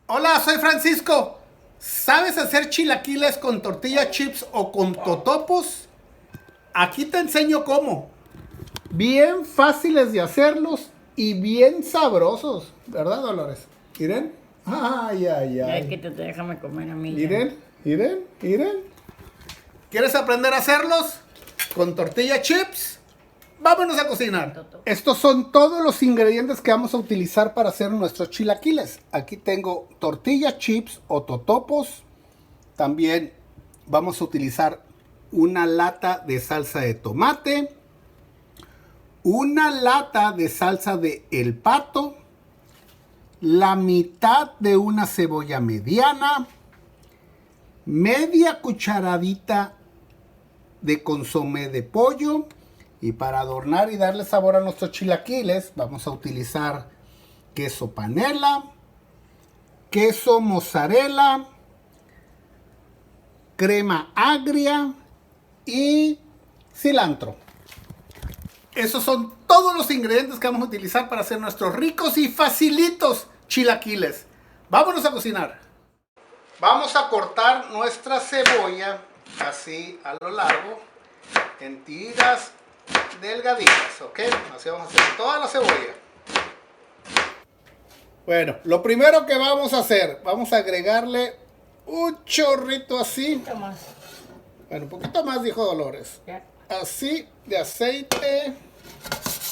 Hola, soy Francisco. ¿Sabes hacer chilaquiles con tortilla chips o con totopos? Aquí te enseño cómo. Bien fáciles de hacerlos y bien sabrosos, ¿verdad, Dolores? ¿Miren? Ay, ay, Ay, ay. que te déjame comer a mí. Miren, miren, miren. ¿Quieres aprender a hacerlos con tortilla chips? Vámonos a cocinar. Estos son todos los ingredientes que vamos a utilizar para hacer nuestros chilaquiles. Aquí tengo tortilla chips o totopos. También vamos a utilizar una lata de salsa de tomate, una lata de salsa de El Pato, la mitad de una cebolla mediana, media cucharadita de consomé de pollo. Y para adornar y darle sabor a nuestros chilaquiles, vamos a utilizar queso panela, queso mozzarella, crema agria y cilantro. Esos son todos los ingredientes que vamos a utilizar para hacer nuestros ricos y facilitos chilaquiles. Vámonos a cocinar. Vamos a cortar nuestra cebolla así a lo largo en tiras delgaditas, ¿ok? Así vamos a hacer toda la cebolla. Bueno, lo primero que vamos a hacer, vamos a agregarle un chorrito así. Un poquito más. Bueno, un poquito más, dijo Dolores. Ya. Así de aceite.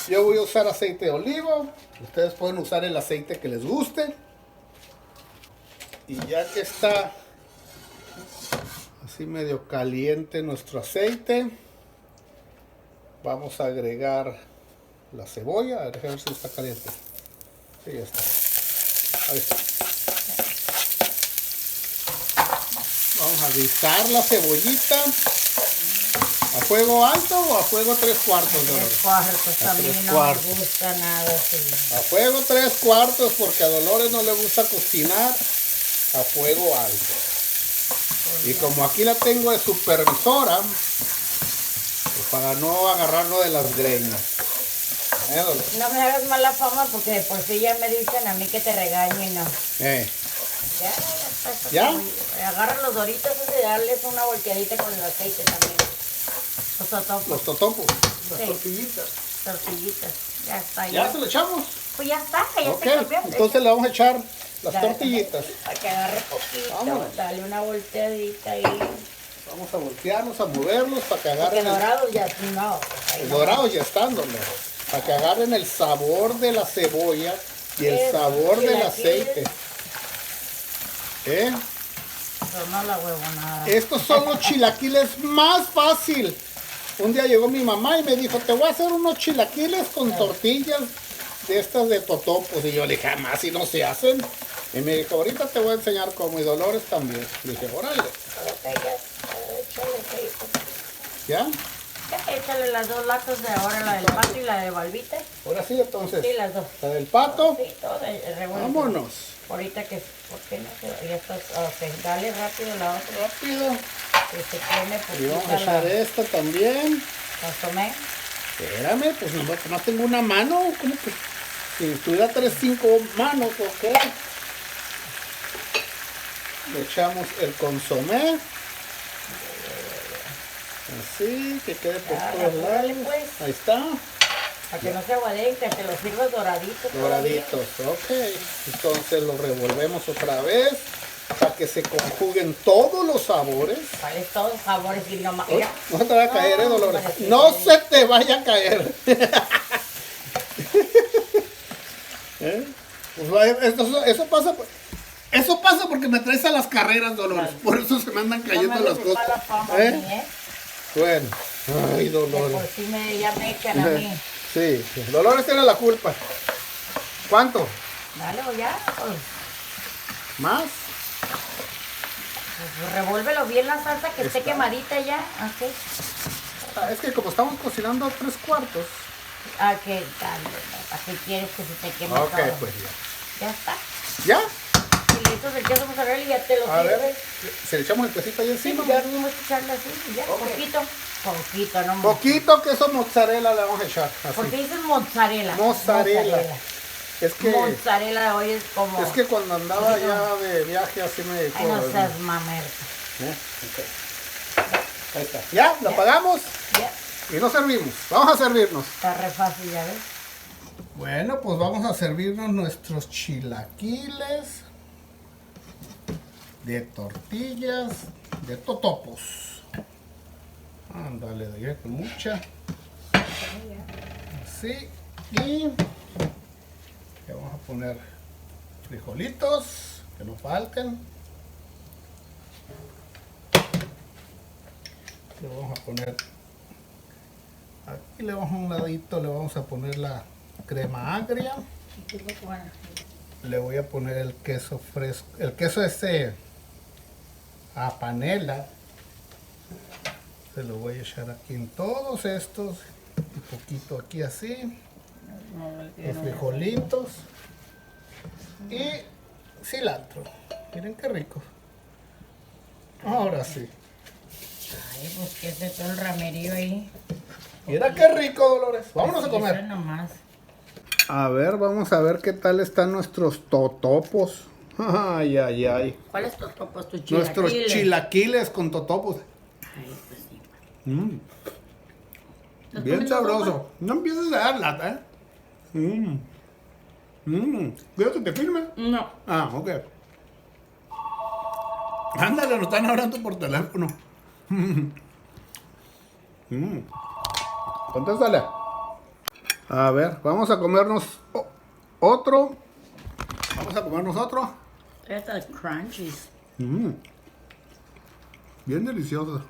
Yo voy a usar aceite de olivo. Ustedes pueden usar el aceite que les guste. Y ya que está así medio caliente nuestro aceite, vamos a agregar la cebolla. A ver si está caliente. Sí, ya está. Ahí está. Vamos a guisar la cebollita. ¿A fuego alto o a fuego 3/4? 3/4 también no me gusta nada así. A fuego 3/4 porque a Dolores no le gusta cocinar a fuego alto. Y como aquí la tengo de supervisora, pues para no agarrarlo de las greñas. No me hagas mala fama porque de por sí ya me dicen a mí que te regaño y no. Ya, está. ¿Ya? Agarra los doritos y darles una volteadita con el aceite también. Los totopos. Los totopos, las Sí. tortillitas. Tortillitas. Ya está. ¿Ya se lo echamos? Pues ya está, ya Ok, se cambió. entonces le vamos a echar las Dale, tortillitas. Para que agarre poquito. Vámonos. Dale una volteadita ahí. Vamos a voltearnos, a moverlos para que Porque agarren dorados ya no. Pues ahí no. dorados ya están, Dolores. Para que agarren el sabor de la cebolla y el Eso, sabor del chilaquiles. aceite. Pero no la huevonada. Estos son los chilaquiles más fácil. Un día llegó mi mamá y me dijo, te voy a hacer unos chilaquiles con tortillas de estas de totopos. Y yo le dije, jamás si no se hacen. Y me dijo, ahorita te voy a enseñar cómo. Y Dolores también. Le dije, órale. ¿Ya? Échale las dos latas de ahora, la del pato y la de Balbita. Ahora sí, entonces. Sí, las dos. La del pato. Sí, todo revuelto. Vámonos. Ahorita que, ¿por qué no se? Ya está, ok, dale rápido la otra. Rápido. Que se tiene Y vamos a poquita echar la esta también. consomé. Espérame, pues no tengo una mano. ¿Cómo que? Si tuviera 5 manos, ok. Le echamos el consomé. Así, que quede por Ya, todos apúrale, lados. pues. Ahí está. Para que no se aguadeen, que te los sirvas doraditos. Doraditos, ok. Entonces lo revolvemos otra vez para que se conjuguen todos los sabores. ¿Cuáles todos los sabores? Y nomás, Uy, mira. no te va a caer, No, Dolores. hombre, sí, No sí. se te vaya a caer. Pues eso pasa porque me traes a las carreras, Dolores. Por eso se me andan cayendo No me las gusta cosas. la fama a mí, Bueno, ay, De por Dolores. sí ya me echan a mí. Sí, Dolores tiene la culpa. ¿Cuánto? Dale, o ya. Pues, ¿Más? revuélvelo bien la salsa que esté Está. quemadita ya. Ok. Ah, es que como estamos cocinando 3/4. Ah, que dale. ¿Para qué quieres que se te queme Ok, todo? pues ya. Ya está. ¿Ya? Y listo el queso mozzarella y ya te lo A ver, sirves. ¿se le echamos el quesito ahí Sí, encima? ya mismo echarle así, y ya, Ok. poquito. Poquito, no mucho. Poquito queso mozzarella le vamos a echar. ¿Por qué Así. dices mozzarella? Mozzarella. Es que... mozzarella hoy es como... Es que cuando andaba allá de viaje así me dijo... Ay, no seas mamerto. Okay. Ahí está. ¿Ya? ¿Lo apagamos? Ya. Y nos servimos. Vamos a servirnos. Está re fácil, ¿ya ves? Bueno, pues vamos a servirnos nuestros chilaquiles de tortillas de totopos. Ándale, de ahí con mucha. Así. Y le vamos a poner frijolitos, que no falten. Le vamos a poner, aquí le vamos a un ladito, le vamos a poner la crema agria. Le voy a poner el queso fresco, el queso a panela. Se lo voy a echar aquí en todos estos, un poquito aquí así. Los frijolitos y cilantro. Miren qué rico. Ahora sí. Ay, pues que se todo el ramerío ahí. Mira qué rico, Dolores. Vámonos a comer. Nomás. A ver, vamos a ver qué tal están nuestros totopos. Ay, ay, ay. ¿Cuáles totopos? ¿Tus chilaquiles? Nuestros chilaquiles con totopos. Ay, pues sí. Bien sabroso. No empieces a dar lata, ¿eh? ¿Quieres que te filme? No. Ah, ok. Ándale, nos están hablando por teléfono. Contéstale. A ver, vamos a comernos otro. Vamos a comernos otro. Estas crunchies. Bien delicioso.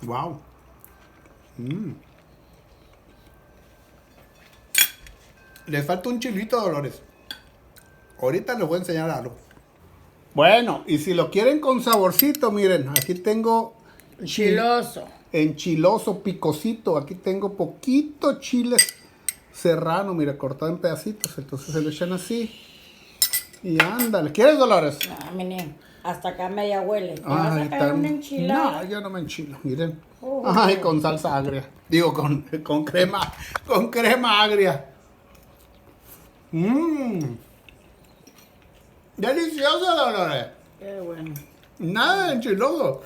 Wow. Les falta un chilito, Dolores. Ahorita les voy a enseñar algo. Bueno, y si lo quieren con saborcito, miren, aquí tengo Chiloso. enchiloso, picosito. Aquí tengo poquito chile serrano, mira, cortado en pedacitos. Entonces se lo echan así. Y ándale. ¿Quieres, Dolores? No, miren, hasta acá media huele. ¿Te Ay, vas a caer una enchilada? No, yo no me enchilo, miren. Ay, con salsa agria. Digo, con crema agria. Delicioso, Dolores. Qué bueno. Nada de enchiloso.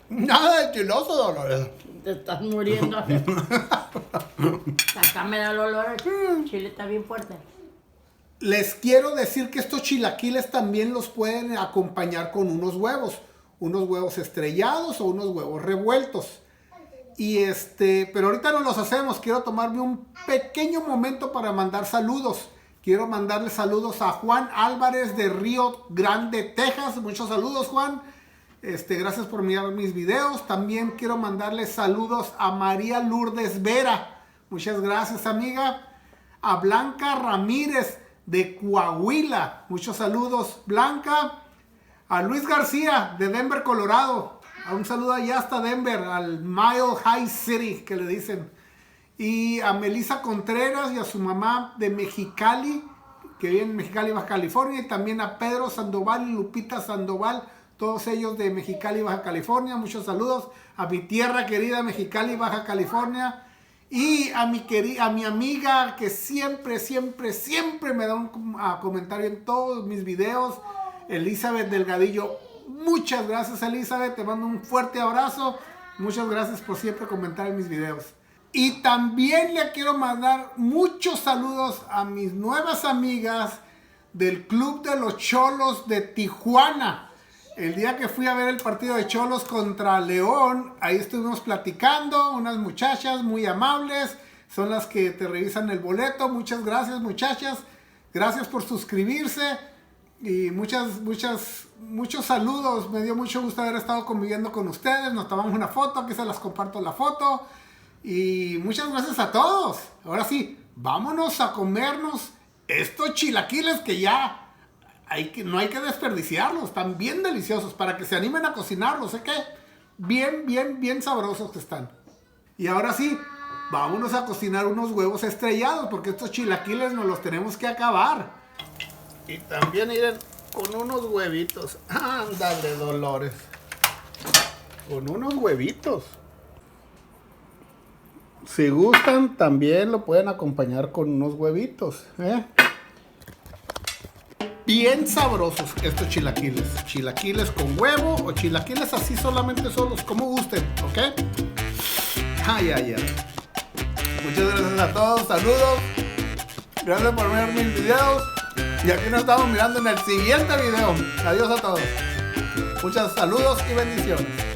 Nada de enchiloso, Dolores. Te estás muriendo. Acá me da el olor. El chile está bien fuerte. Les quiero decir que estos chilaquiles también los pueden acompañar con unos huevos estrellados o unos huevos revueltos. Pero ahorita no los hacemos. Quiero tomarme un pequeño momento para mandar saludos. Quiero mandarle saludos a Juan Álvarez de Río Grande, Texas. Muchos saludos, Juan. Gracias por mirar mis videos. También quiero mandarle saludos a María Lourdes Vera. Muchas gracias, amiga. A Blanca Ramírez de Coahuila. Muchos saludos, Blanca. A Luis García de Denver, Colorado. Un saludo allá hasta Denver, al Mile High City, que le dicen. Y a Melissa Contreras y a su mamá de Mexicali, que vive en Mexicali, Baja California. Y también a Pedro Sandoval y Lupita Sandoval, todos ellos de Mexicali, Baja California. Muchos saludos a mi tierra querida, Mexicali, Baja California. Y a mi amiga que siempre me da un comentario en todos mis videos, Elizabeth Delgadillo. Muchas gracias, Elizabeth, te mando un fuerte abrazo. Muchas gracias por siempre comentar en mis videos. Y también le quiero mandar muchos saludos a mis nuevas amigas del Club de los Cholos de Tijuana. El día que fui a ver el partido de Cholos contra León, ahí estuvimos platicando, unas muchachas muy amables, son las que te revisan el boleto. Muchas gracias, muchachas. Gracias por suscribirse y muchos saludos. Me dio mucho gusto haber estado conviviendo con ustedes. Nos tomamos una foto, aquí se las comparto la foto. Y muchas gracias a todos. Ahora sí, vámonos a comernos estos chilaquiles que ya no hay que desperdiciarlos. Están bien deliciosos para que se animen a cocinarlos. Sé que bien sabrosos que están. Y ahora sí, vámonos a cocinar unos huevos estrellados, porque estos chilaquiles nos los tenemos que acabar. Y también miren, con unos huevitos. Ándale, Dolores. Con unos huevitos. Si gustan, también lo pueden acompañar con unos huevitos, ¿eh? Bien sabrosos estos chilaquiles. Chilaquiles con huevo o chilaquiles así solamente solos, como gusten, ¿ok? Ay, ay, ay. Muchas gracias a todos, saludos. Gracias por ver mis videos. Y aquí nos estamos mirando en el siguiente video. Adiós a todos. Muchos saludos y bendiciones.